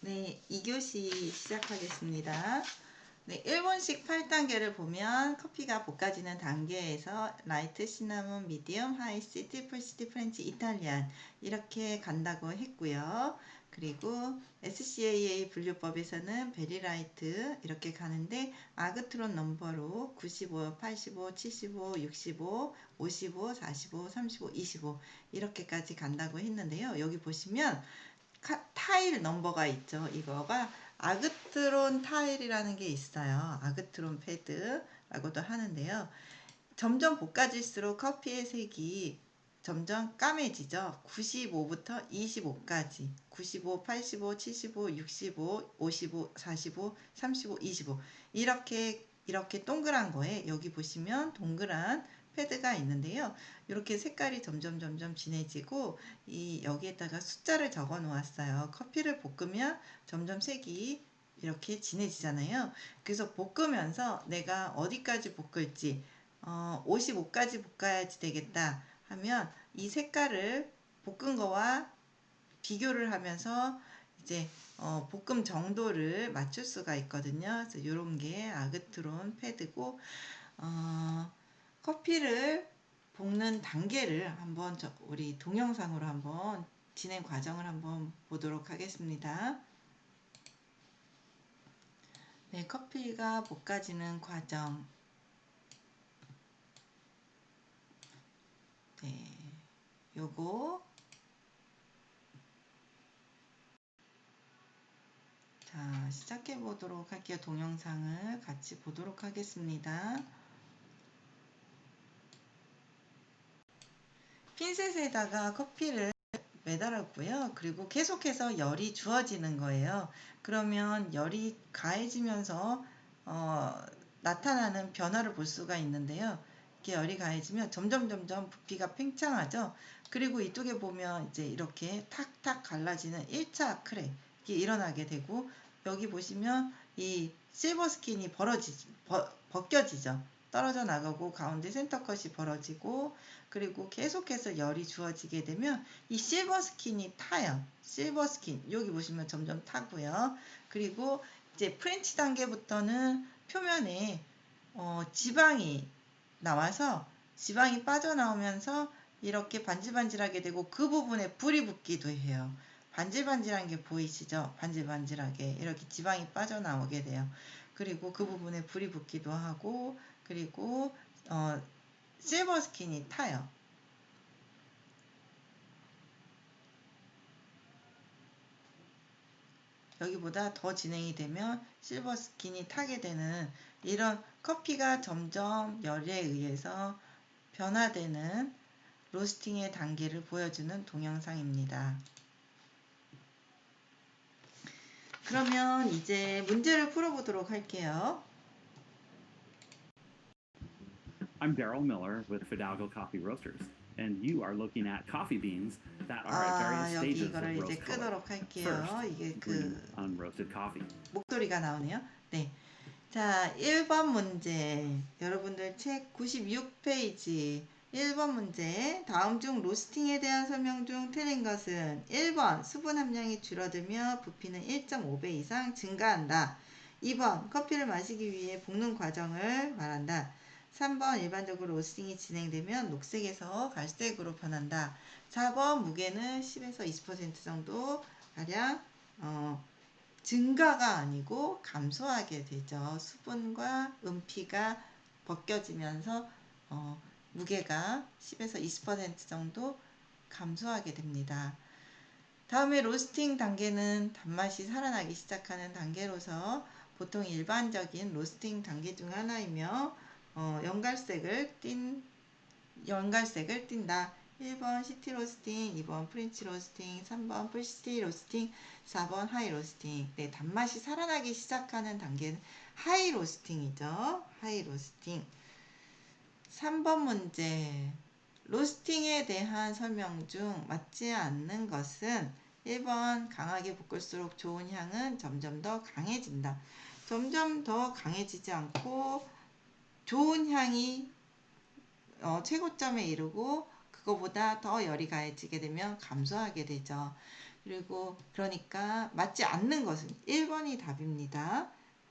네, 2교시 시작하겠습니다. 네, 1번씩 8단계를 보면 커피가 볶아지는 단계에서 라이트, 시나몬, 미디엄, 하이시, 트리플시티, 프렌치, 이탈리안 이렇게 간다고 했고요. 그리고 SCAA 분류법에서는 베리라이트 이렇게 가는데 아그트론 넘버로 95, 85, 75, 65, 55, 45, 35, 25 이렇게까지 간다고 했는데요. 여기 보시면 타일 넘버가 있죠. 이거가 아그트론 타일이라는 게 있어요. 아그트론 패드라고도 하는데요. 점점 볶아질수록 커피의 색이 점점 까매지죠. 95부터 25까지 95, 85, 75, 65, 55, 45, 35, 25 이렇게 동그란 거에 여기 보시면 동그란 패드가 있는데요. 이렇게 색깔이 점점 진해지고 여기에다가 숫자를 적어 놓았어요. 커피를 볶으면 점점 색이 이렇게 진해지잖아요. 그래서 볶으면서 내가 어디까지 볶을지 55까지 볶아야지 되겠다 하면 이 색깔을 볶은 거와 비교를 하면서 이제 볶음 정도를 맞출 수가 있거든요. 그래서 이런 게 아그트론 패드고 커피를 볶는 단계를 한번 우리 동영상으로 한번 진행 과정을 한번 보도록 하겠습니다. 네, 커피가 볶아지는 과정. 네, 요거 자, 시작해 보도록 할게요. 동영상을 같이 보도록 하겠습니다. 핀셋에다가 커피를 매달았고요. 그리고 계속해서 열이 주어지는 거예요. 그러면 열이 가해지면서 나타나는 변화를 볼 수가 있는데요. 이렇게 열이 가해지면 점점 부피가 팽창하죠. 그리고 이쪽에 보면 이제 이렇게 탁탁 갈라지는 1차 크랙이 일어나게 되고 여기 보시면 이 실버 스킨이 벗겨지죠. 떨어져 나가고 가운데 센터 컷이 벌어지고 그리고 계속해서 열이 주어지게 되면 이 실버 스킨이 타요. 실버 스킨 여기 보시면 점점 타고요. 그리고 이제 프렌치 단계부터는 표면에 지방이 나와서 지방이 빠져나오면서 이렇게 반질반질하게 되고 그 부분에 불이 붙기도 해요. 반질반질한 게 보이시죠? 반질반질하게 이렇게 지방이 빠져나오게 돼요. 그리고 그 부분에 불이 붙기도 하고 그리고 실버 스킨이 타요. 여기보다 더 진행이 되면 실버 스킨이 타게 되는 이런 커피가 점점 열에 의해서 변화되는 로스팅의 단계를 보여주는 동영상입니다. 그러면 이제 문제를 풀어보도록 할게요. I'm Daryl Miller with Fidalgo Coffee Roasters, and you are looking at coffee beans that are at various 여기 stages 이거를 of 이제 roast color. 끄도록 할게요. First, 이게 green unroasted coffee. 목소리가 나오네요. 네. 자, 1번 문제. 여러분들 책 96페이지 1번 문제. 다음 중 로스팅에 대한 설명 중 틀린 것은 1번 수분 함량이 줄어들며 부피는 1.5배 이상 증가한다. 2번 커피를 마시기 위해 볶는 과정을 말한다. 3번 일반적으로 로스팅이 진행되면 녹색에서 갈색으로 변한다. 4번 무게는 10에서 20% 정도 가량 증가가 아니고 감소하게 되죠. 수분과 은피가 벗겨지면서 무게가 10에서 20% 정도 감소하게 됩니다. 다음에 로스팅 단계는 단맛이 살아나기 시작하는 단계로서 보통 일반적인 로스팅 단계 중 하나이며 연갈색을 띈다. 1번 시티 로스팅, 2번 프렌치 로스팅, 3번 풀시티 로스팅, 4번 하이 로스팅. 네, 단맛이 살아나기 시작하는 단계는 하이 로스팅이죠. 하이 로스팅. 3번 문제. 로스팅에 대한 설명 중 맞지 않는 것은 1번 강하게 볶을수록 좋은 향은 점점 더 강해진다. 점점 더 강해지지 않고 좋은 향이 최고점에 이르고 그거보다 더 열이 가해지게 되면 감소하게 되죠. 그리고 그러니까 맞지 않는 것은 1번이 답입니다.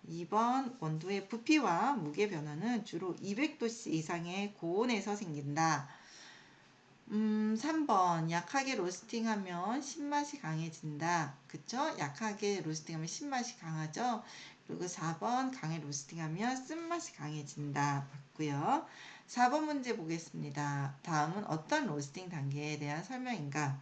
2번 원두의 부피와 무게 변화는 주로 200도씨 이상의 고온에서 생긴다. 3번 약하게 로스팅하면 신맛이 강해진다. 그쵸? 약하게 로스팅하면 신맛이 강하죠? 그리고 4번 강하게 로스팅하면 쓴맛이 강해진다. 맞고요. 4번 문제 보겠습니다. 다음은 어떤 로스팅 단계에 대한 설명인가?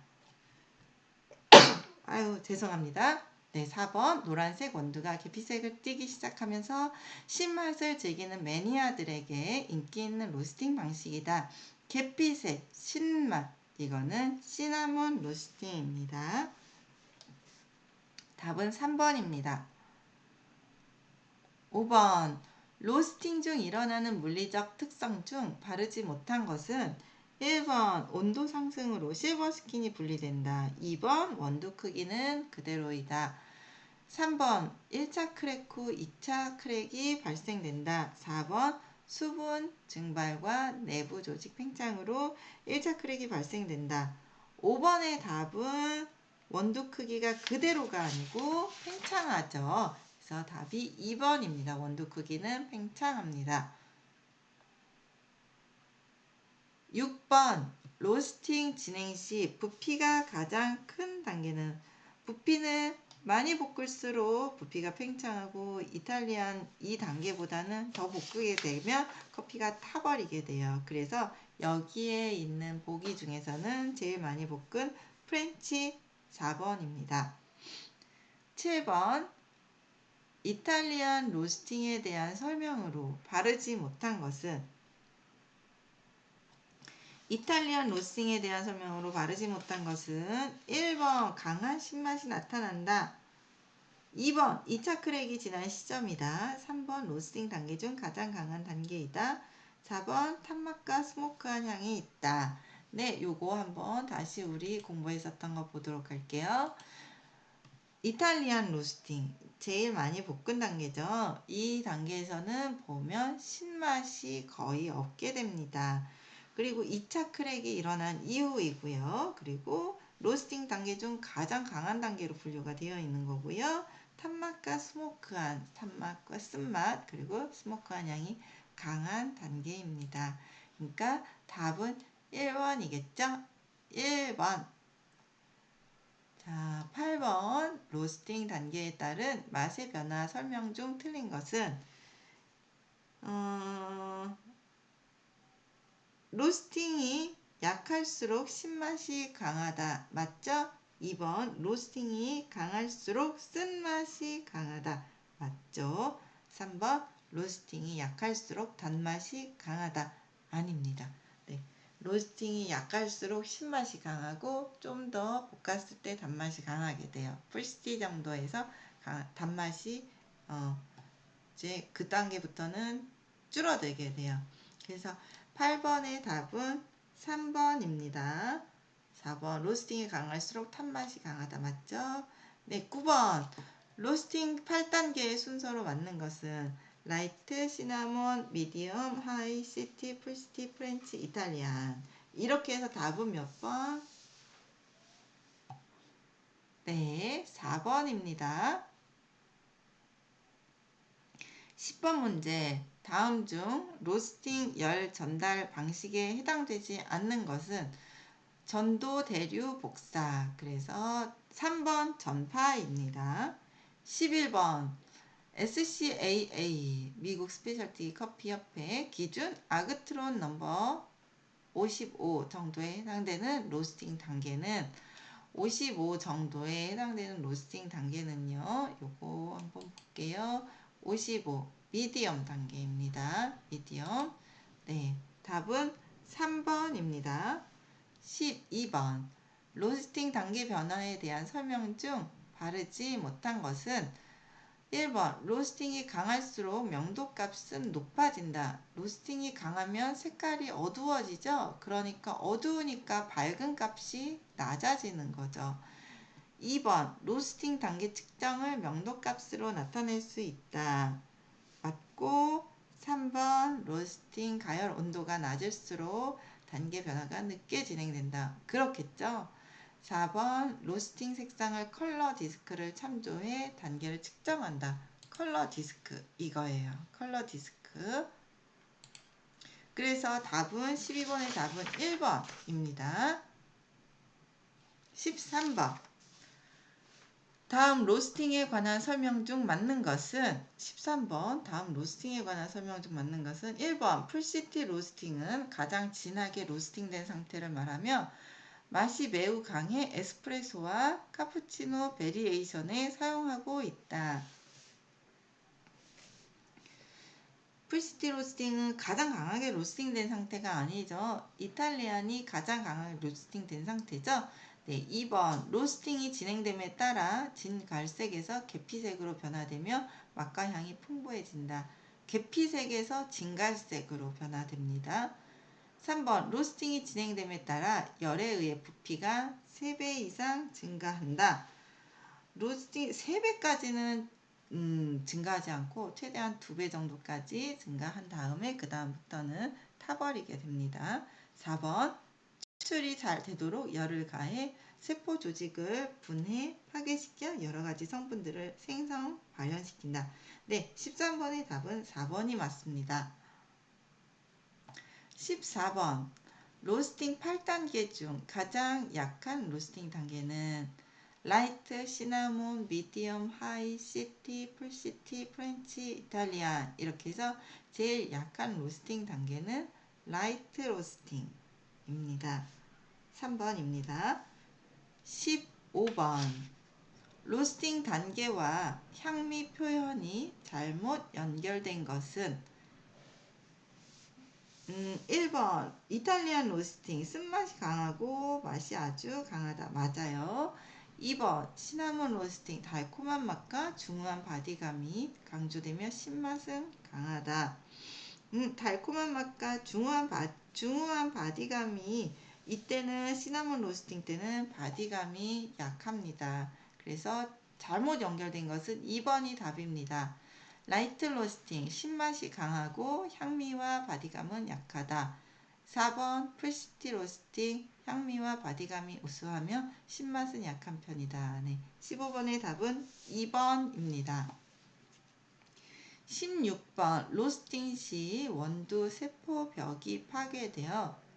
아유, 죄송합니다. 네, 4번 노란색 원두가 계피색을 띠기 시작하면서 신맛을 즐기는 매니아들에게 인기 있는 로스팅 방식이다. 계피색, 신맛, 이거는 시나몬 로스팅입니다. 답은 3번입니다. 5번 로스팅 중 일어나는 물리적 특성 중 바르지 못한 것은 1번 온도 상승으로 실버 스킨이 분리된다. 2번 원두 크기는 그대로이다. 3번 1차 크랙 후 2차 크랙이 발생된다. 4번 수분 증발과 내부 조직 팽창으로 1차 크랙이 발생된다. 5번의 답은 원두 크기가 그대로가 아니고 팽창하죠. 그래서 답이 2번입니다. 원두 크기는 팽창합니다. 6번 로스팅 진행 시 부피가 가장 큰 단계는 부피는 많이 볶을수록 부피가 팽창하고 이탈리안 2단계보다는 더 볶게 되면 커피가 타버리게 돼요. 그래서 여기에 있는 보기 중에서는 제일 많이 볶은 프렌치 4번입니다. 7번 이탈리안 로스팅에 대한 설명으로 바르지 못한 것은 이탈리안 로스팅에 대한 설명으로 바르지 못한 것은 1번 강한 신맛이 나타난다. 2번 2차 크랙이 지난 시점이다. 3번 로스팅 단계 중 가장 강한 단계이다. 4번 탄맛과 스모크한 향이 있다. 네, 요거 한번 다시 우리 공부했었던 거 보도록 할게요. 이탈리안 로스팅 제일 많이 볶은 단계죠. 이 단계에서는 보면 신맛이 거의 없게 됩니다. 그리고 2차 크랙이 일어난 이후이고요. 그리고 로스팅 단계 중 가장 강한 단계로 분류가 되어 있는 거고요. 탄맛과 스모크한, 탄맛과 쓴맛, 그리고 스모크한 향이 강한 단계입니다. 그러니까 답은 1번이겠죠? 1번. 자, 8번 로스팅 단계에 따른 맛의 변화 설명 중 틀린 것은 로스팅이 약할수록 신맛이 강하다. 맞죠? 2번 로스팅이 강할수록 쓴맛이 강하다. 맞죠? 3번 로스팅이 약할수록 단맛이 강하다. 아닙니다. 네. 로스팅이 약할수록 신맛이 강하고 좀 더 볶았을 때 단맛이 강하게 돼요. 풀스티 정도에서 단맛이 이제 그 단계부터는 줄어들게 돼요. 그래서 8번의 답은 3번입니다. 4번 로스팅이 강할수록 탄맛이 강하다. 맞죠? 네, 9번 로스팅 8단계의 순서로 맞는 것은 라이트, 시나몬, 미디엄, 하이, 시티, 풀시티, 프렌치, 이탈리안. 이렇게 해서 답은 몇 번? 네, 4번입니다. 10번 문제. 다음 중 로스팅 열 전달 방식에 해당되지 않는 것은 전도, 대류, 복사. 그래서 3번 전파입니다. 11번 SCAA 미국 스페셜티 커피 협회 기준 아그트론 넘버 55 정도에 해당되는 로스팅 단계는 55 정도에 해당되는 로스팅 단계는요. 요거 한번 볼게요. 55 미디엄 단계입니다. 미디엄. 네, 답은 3번입니다. 12번 로스팅 단계 변화에 대한 설명 중 바르지 못한 것은 1번 로스팅이 강할수록 명도값은 높아진다. 로스팅이 강하면 색깔이 어두워지죠. 그러니까 어두우니까 밝은 값이 낮아지는 거죠. 2번 로스팅 단계 측정을 명도값으로 나타낼 수 있다. 맞고 3번 로스팅 가열 온도가 낮을수록 단계 변화가 늦게 진행된다. 그렇겠죠? 4번 로스팅 색상을 컬러 디스크를 참조해 단계를 측정한다. 컬러 디스크 이거예요. 컬러 디스크. 그래서 답은 12번의 답은 1번입니다. 13번. 다음 로스팅에 관한 설명 중 맞는 것은 13번 다음 로스팅에 관한 설명 중 맞는 것은 1번 풀시티 로스팅은 가장 진하게 로스팅된 상태를 말하며 맛이 매우 강해 에스프레소와 카푸치노 베리에이션에 사용하고 있다. 풀시티 로스팅은 가장 강하게 로스팅된 상태가 아니죠. 이탈리안이 가장 강하게 로스팅된 상태죠. 네, 2번 로스팅이 진행됨에 따라 진갈색에서 계피색으로 변화되며 맛과 향이 풍부해진다. 계피색에서 진갈색으로 변화됩니다. 3번 로스팅이 진행됨에 따라 열에 의해 부피가 3배 이상 증가한다. 로스팅 3배까지는 증가하지 않고 최대한 2배 정도까지 증가한 다음에 그 다음부터는 타버리게 됩니다. 4번 추출이 잘 되도록 열을 가해 세포 조직을 분해, 파괴시켜 여러가지 성분들을 생성, 발현시킨다. 네, 13번의 답은 4번이 맞습니다. 14번 로스팅 8단계 중 가장 약한 로스팅 단계는 라이트, 시나몬, 미디엄, 하이, 시티, 풀시티, 프렌치, 이탈리안 이렇게 해서 제일 약한 로스팅 단계는 라이트 로스팅입니다. 3번입니다. 15번 로스팅 단계와 향미 표현이 잘못 연결된 것은 1번 이탈리안 로스팅 쓴맛이 강하고 맛이 아주 강하다. 맞아요. 2번 시나몬 로스팅 달콤한 맛과 중후한 바디감이 강조되며 신맛은 강하다. 달콤한 맛과 중후한 바디감이 이때는 시나몬 로스팅 때는 바디감이 약합니다. 그래서 잘못 연결된 것은 2번이 답입니다. 라이트 로스팅 신맛이 강하고 향미와 바디감은 약하다. 4번 풀시티 로스팅 향미와 바디감이 우수하며 신맛은 약한 편이다. 네, 15번의 답은 2번입니다. 16번 로스팅 시 원두 세포벽이 파괴되어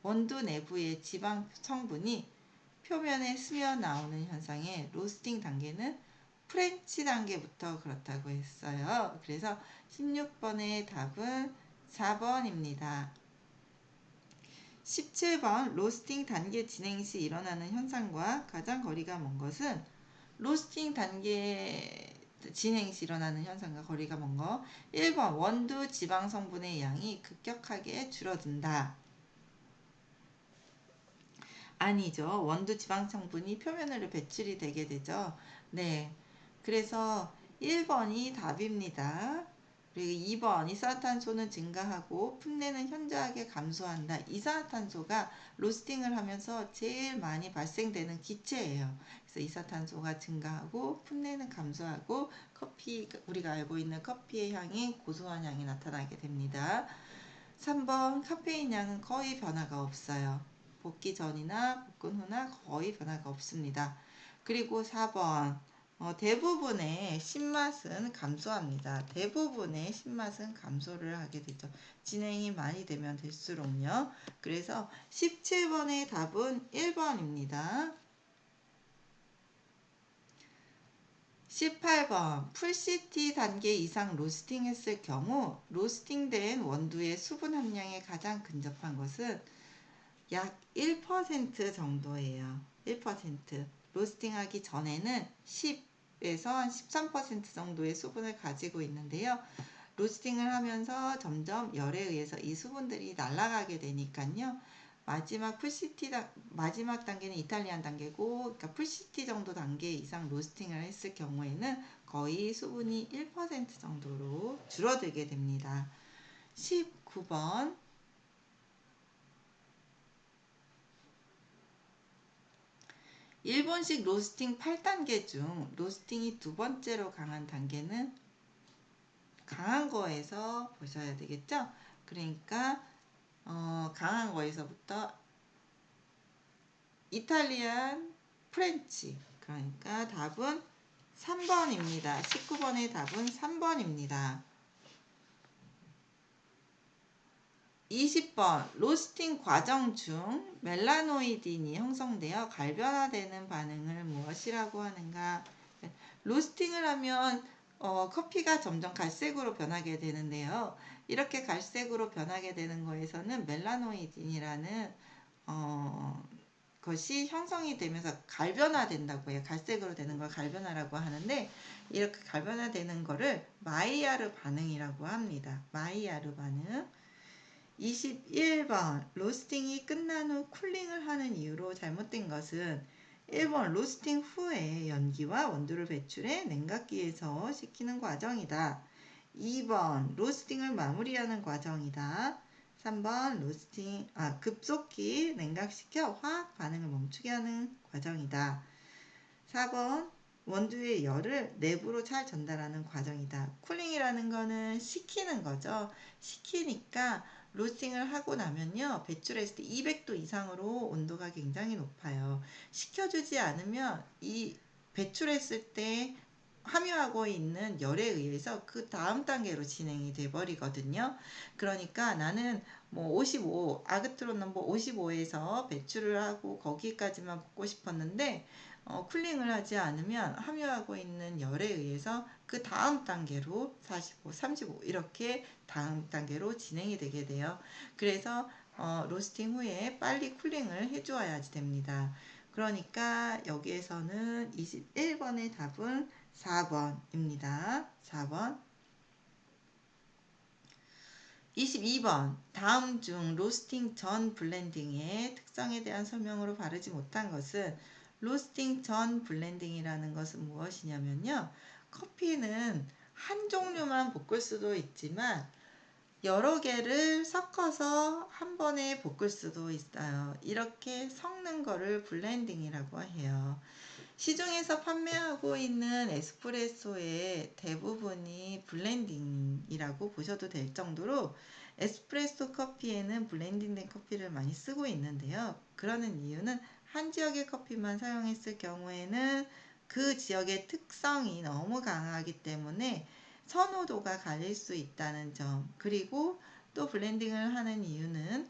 원두 내부의 지방 성분이 표면에 스며 나오는 현상에 로스팅 단계는 프렌치 단계부터 그렇다고 했어요. 그래서 16번의 답은 4번입니다. 17번 로스팅 단계 진행 시 일어나는 현상과 가장 거리가 먼 것은 로스팅 단계 진행 시 일어나는 현상과 거리가 먼 거 1번 원두 지방 성분의 양이 급격하게 줄어든다. 아니죠. 원두 지방 성분이 표면으로 배출이 되게 되죠. 네. 그래서 1번이 답입니다. 그리고 2번 이산화탄소는 증가하고 풋내는 현저하게 감소한다. 이산화탄소가 로스팅을 하면서 제일 많이 발생되는 기체예요. 그래서 이산화탄소가 증가하고 풋내는 감소하고 커피 우리가 알고 있는 커피의 향이 고소한 향이 나타나게 됩니다. 3번 카페인 양은 거의 변화가 없어요. 볶기 전이나 볶은 후나 거의 변화가 없습니다. 그리고 4번 대부분의 신맛은 감소합니다. 대부분의 신맛은 감소를 하게 되죠. 진행이 많이 되면 될수록요. 그래서 17번의 답은 1번입니다. 18번 풀시티 단계 이상 로스팅 했을 경우 로스팅된 원두의 수분 함량에 가장 근접한 것은 약 1% 정도예요. 1%. 로스팅하기 전에는 10에서 한 13% 정도의 수분을 가지고 있는데요. 로스팅을 하면서 점점 열에 의해서 이 수분들이 날아가게 되니까요. 마지막 단계는 이탈리안 단계고, 그러니까 풀시티 정도 단계 이상 로스팅을 했을 경우에는 거의 수분이 1% 정도로 줄어들게 됩니다. 19번 일본식 로스팅 8단계 중 로스팅이 두 번째로 강한 단계는 강한 거에서 보셔야 되겠죠? 그러니까 강한 거에서부터 이탈리안, 프렌치. 그러니까 답은 3번입니다. 19번의 답은 3번입니다. 20번 로스팅 과정 중 멜라노이딘이 형성되어 갈변화되는 반응을 무엇이라고 하는가? 로스팅을 하면 커피가 점점 갈색으로 변하게 되는데요. 이렇게 갈색으로 변하게 되는 거에서는 멜라노이딘이라는 것이 형성이 되면서 갈변화된다고 해요. 갈색으로 되는 걸 갈변화라고 하는데 이렇게 갈변화되는 거를 마이야르 반응이라고 합니다. 마이야르 반응. 21번 로스팅이 끝난 후 쿨링을 하는 이유로 잘못된 것은 1번 로스팅 후에 연기와 원두를 배출해 냉각기에서 식히는 과정이다. 2번 로스팅을 마무리하는 과정이다. 3번 급속히 냉각시켜 화학 반응을 멈추게 하는 과정이다. 4번 원두의 열을 내부로 잘 전달하는 과정이다. 쿨링이라는 거는 식히는 거죠. 식히니까 로스팅을 하고 나면요. 배출했을 때 200도 이상으로 온도가 굉장히 높아요. 식혀주지 않으면 이 배출했을 때 함유하고 있는 열에 의해서 그 다음 단계로 진행이 돼 버리거든요. 그러니까 나는 뭐 55, 아그트론 넘버 55에서 배출을 하고 거기까지만 볶고 싶었는데 쿨링을 하지 않으면 함유하고 있는 열에 의해서 그 다음 단계로 45, 35 이렇게 다음 단계로 진행이 되게 돼요. 그래서 로스팅 후에 빨리 쿨링을 해주어야지 됩니다. 그러니까 여기에서는 21번의 답은 4번입니다. 4번. 22번 다음 중 로스팅 전 블렌딩의 특성에 대한 설명으로 바르지 못한 것은 로스팅 전 블렌딩이라는 것은 무엇이냐면요. 커피는 한 종류만 볶을 수도 있지만 여러 개를 섞어서 한 번에 볶을 수도 있어요. 이렇게 섞는 거를 블렌딩이라고 해요. 시중에서 판매하고 있는 에스프레소의 대부분이 블렌딩이라고 보셔도 될 정도로 에스프레소 커피에는 블렌딩된 커피를 많이 쓰고 있는데요. 그러는 이유는 한 지역의 커피만 사용했을 경우에는 그 지역의 특성이 너무 강하기 때문에 선호도가 갈릴 수 있다는 점. 그리고 또 블렌딩을 하는 이유는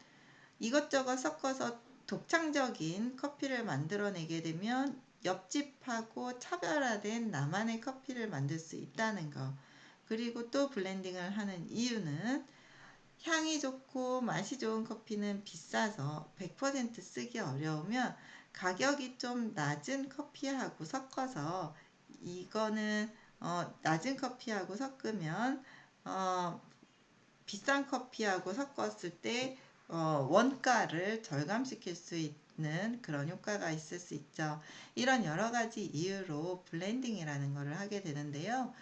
이것저것 섞어서 독창적인 커피를 만들어내게 되면 옆집하고 차별화된 나만의 커피를 만들 수 있다는 거. 그리고 또 블렌딩을 하는 이유는 향이 좋고 맛이 좋은 커피는 비싸서 100% 쓰기 어려우면 가격이 좀 낮은 커피하고 섞어서 이거는 낮은 커피하고 섞으면 비싼 커피하고 섞었을 때 원가를 절감시킬 수 있는 그런 효과가 있을 수 있죠. 이런 여러 가지 이유로 블렌딩이라는 것을 하게 되는데요.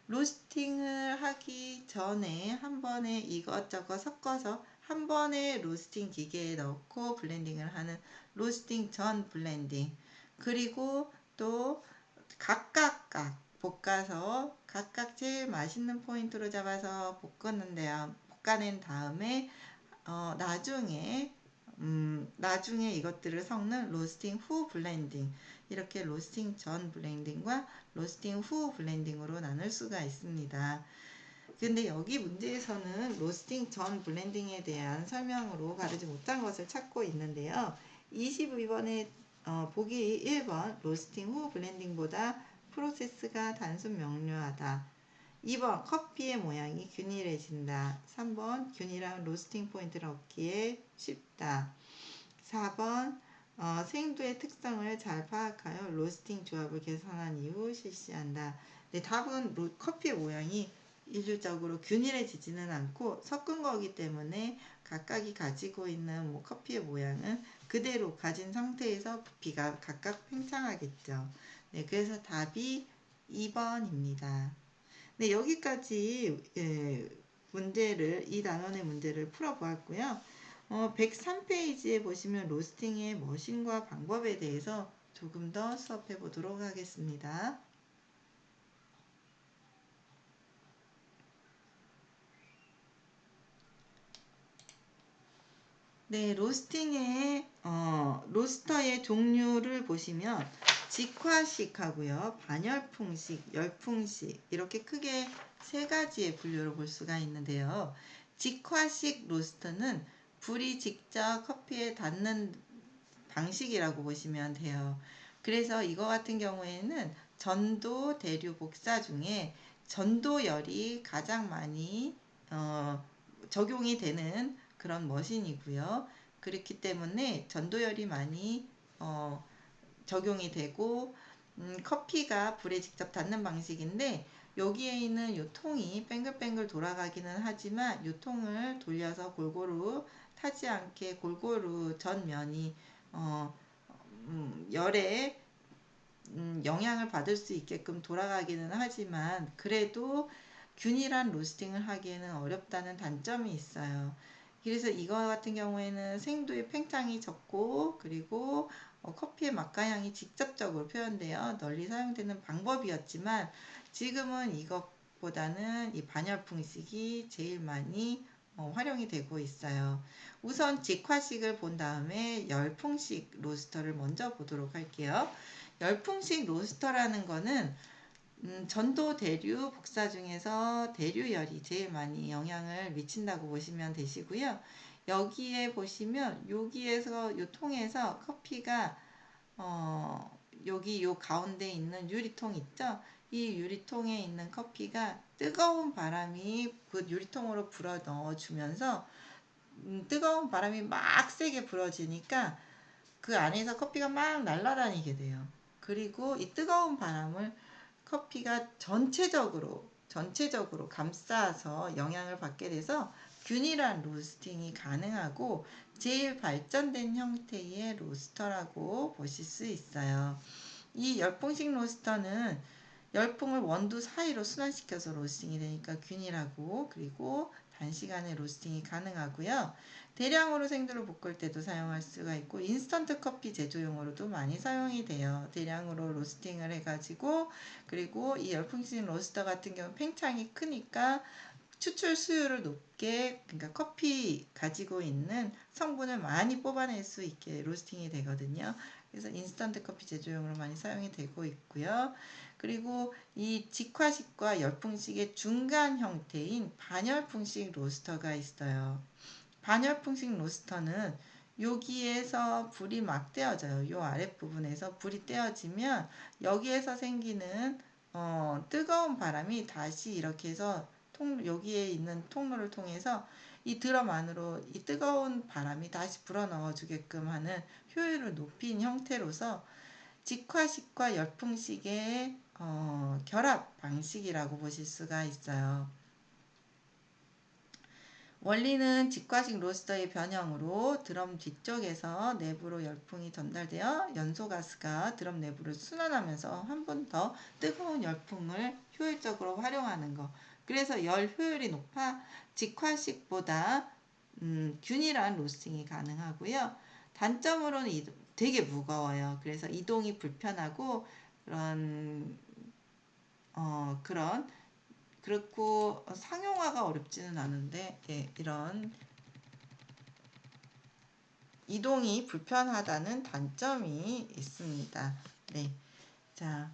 로스팅을 하기 전에 한 번에 이것저것 섞어서 한 번에 로스팅 기계에 넣고 블렌딩을 하는 로스팅 전 블렌딩. 그리고 또 각각 볶아서 각각 제일 맛있는 포인트로 잡아서 볶아낸 다음에 나중에 이것들을 섞는 로스팅 후 블렌딩. 이렇게 로스팅 전 블렌딩과 로스팅 후 블렌딩으로 나눌 수가 있습니다. 근데 여기 문제에서는 로스팅 전 블렌딩에 대한 설명으로 바르지 못한 것을 찾고 있는데요. 22번에 보기 1번 로스팅 후 블렌딩보다 프로세스가 단순 명료하다. 2번 커피의 모양이 균일해진다. 3번 균일한 로스팅 포인트를 얻기에 쉽다. 4번 생두의 특성을 잘 파악하여 로스팅 조합을 개선한 이후 실시한다. 네, 답은 커피의 모양이 일률적으로 균일해지지는 않고 섞은 거기 때문에 각각이 가지고 있는 커피의 모양은 그대로 가진 상태에서 부피가 각각 팽창하겠죠. 네, 그래서 답이 2번입니다. 네, 여기까지 이 단원의 문제를 풀어보았고요. 103페이지에 보시면 로스팅의 머신과 방법에 대해서 조금 더 수업해 보도록 하겠습니다. 네, 로스팅의 로스터의 종류를 보시면 직화식하고요, 반열풍식, 열풍식 이렇게 크게 세 가지의 분류를 볼 수가 있는데요. 직화식 로스터는 불이 직접 커피에 닿는 방식이라고 보시면 돼요. 그래서 이거 같은 경우에는 전도, 대류, 복사 중에 전도열이 가장 많이 적용이 되는 그런 머신이고요. 그렇기 때문에 전도열이 많이 적용이 되고 커피가 불에 직접 닿는 방식인데 여기에 있는 요 통이 뱅글뱅글 돌아가기는 하지만 요 통을 돌려서 골고루 타지 않게 골고루 전면이 열에 영향을 받을 수 있게끔 돌아가기는 하지만 그래도 균일한 로스팅을 하기에는 어렵다는 단점이 있어요. 그래서 이거 같은 경우에는 생두의 팽창이 적고 그리고 커피의 맛과향이 직접적으로 표현되어 널리 사용되는 방법이었지만 지금은 이것보다는 이 반열풍식이 제일 많이 활용이 되고 있어요. 우선 직화식을 본 다음에 열풍식 로스터를 먼저 보도록 할게요. 열풍식 로스터라는 거는 전도, 대류, 복사 중에서 대류열이 제일 많이 영향을 미친다고 보시면 되시고요. 여기에 보시면 여기에서 요 통에서 커피가 여기 요 가운데 있는 유리통 있죠? 이 유리통에 있는 커피가 뜨거운 바람이 그 유리통으로 불어 넣어주면서 뜨거운 바람이 막 세게 불어지니까 그 안에서 커피가 막 날아다니게 돼요. 그리고 이 뜨거운 바람을 커피가 전체적으로 감싸서 영향을 받게 돼서 균일한 로스팅이 가능하고 제일 발전된 형태의 로스터라고 보실 수 있어요. 이 열풍식 로스터는 열풍을 원두 사이로 순환시켜서 로스팅이 되니까 균일하고 그리고 단시간에 로스팅이 가능하고요. 대량으로 생두를 볶을 때도 사용할 수가 있고 인스턴트 커피 제조용으로도 많이 사용이 돼요. 대량으로 로스팅을 해가지고 그리고 이 열풍식 로스터 같은 경우 팽창이 크니까 추출 수율을 높게 그러니까 커피 가지고 있는 성분을 많이 뽑아낼 수 있게 로스팅이 되거든요. 그래서 인스턴트 커피 제조용으로 많이 사용이 되고 있고요. 그리고 이 직화식과 열풍식의 중간 형태인 반열풍식 로스터가 있어요. 반열풍식 로스터는 여기에서 불이 막 떼어져요. 요 아랫부분에서 불이 떼어지면 여기에서 생기는 뜨거운 바람이 다시 이렇게 해서 여기에 있는 통로를 통해서 이 드럼 안으로 이 뜨거운 바람이 다시 불어 넣어 주게끔 하는 효율을 높인 형태로서 직화식과 열풍식의 결합 방식이라고 보실 수가 있어요. 원리는 직화식 로스터의 변형으로 드럼 뒤쪽에서 내부로 열풍이 전달되어 연소가스가 드럼 내부를 순환하면서 한 번 더 뜨거운 열풍을 효율적으로 활용하는 거. 그래서 열 효율이 높아 직화식보다 균일한 로스팅이 가능하고요. 단점으로는 되게 무거워요. 그래서 이동이 불편하고 그런 그렇고 상용화가 어렵지는 않은데 이런 이동이 불편하다는 단점이 있습니다. 네, 자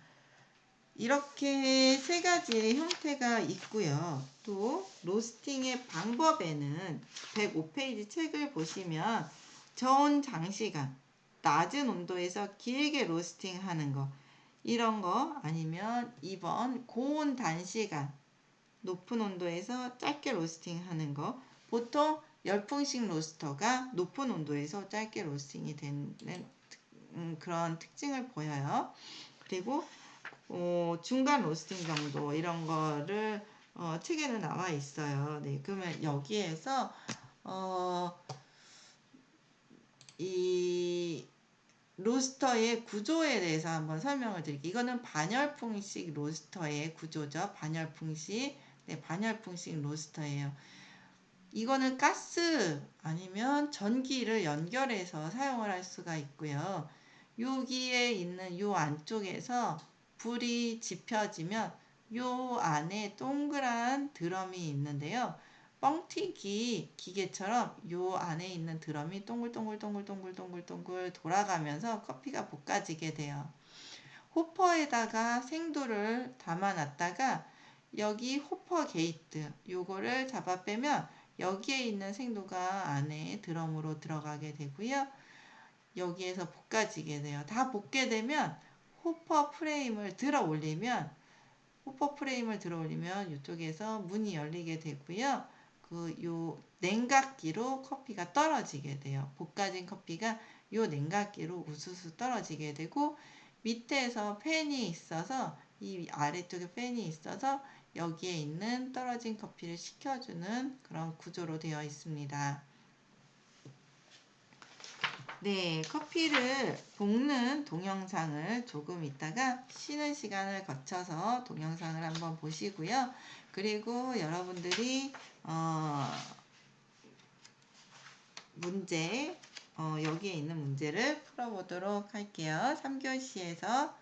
이렇게 세 가지의 형태가 있고요. 또 로스팅의 방법에는 105페이지 책을 보시면 저온 장시간, 낮은 온도에서 길게 로스팅 하는 거 이런 거 아니면 2번 고온 단시간 높은 온도에서 짧게 로스팅 하는 거 보통 열풍식 로스터가 높은 온도에서 짧게 로스팅이 되는 그런 특징을 보여요. 그리고 중간 로스팅 정도 이런 거를 책에는 나와 있어요. 네, 그러면 여기에서 이 로스터의 구조에 대해서 한번 설명을 드릴게요. 이거는 반열풍식 로스터의 구조죠. 반열풍식. 네, 반열풍식 로스터예요. 이거는 가스 아니면 전기를 연결해서 사용을 할 수가 있고요. 여기에 있는 요 안쪽에서 불이 지펴지면 요 안에 동그란 드럼이 있는데요. 뻥튀기 기계처럼 요 안에 있는 드럼이 동글동글 돌아가면서 커피가 볶아지게 돼요. 호퍼에다가 생두를 담아놨다가 여기 호퍼 게이트 요거를 잡아 빼면 여기에 있는 생두가 안에 드럼으로 들어가게 되고요. 여기에서 볶아지게 돼요. 다 볶게 되면 호퍼 프레임을 들어 올리면 이쪽에서 문이 열리게 되고요. 요 냉각기로 커피가 떨어지게 돼요. 볶아진 커피가 요 냉각기로 우수수 떨어지게 되고 밑에서 팬이 있어서 이 아래쪽에 팬이 있어서 여기에 있는 떨어진 커피를 식혀주는 그런 구조로 되어 있습니다. 네, 커피를 볶는 동영상을 조금 있다가 쉬는 시간을 거쳐서 동영상을 한번 보시고요. 그리고 여러분들이 문제 여기에 있는 문제를 풀어보도록 할게요. 3교시에서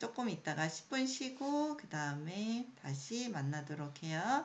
조금 있다가 10분 쉬고 그 다음에 다시 만나도록 해요.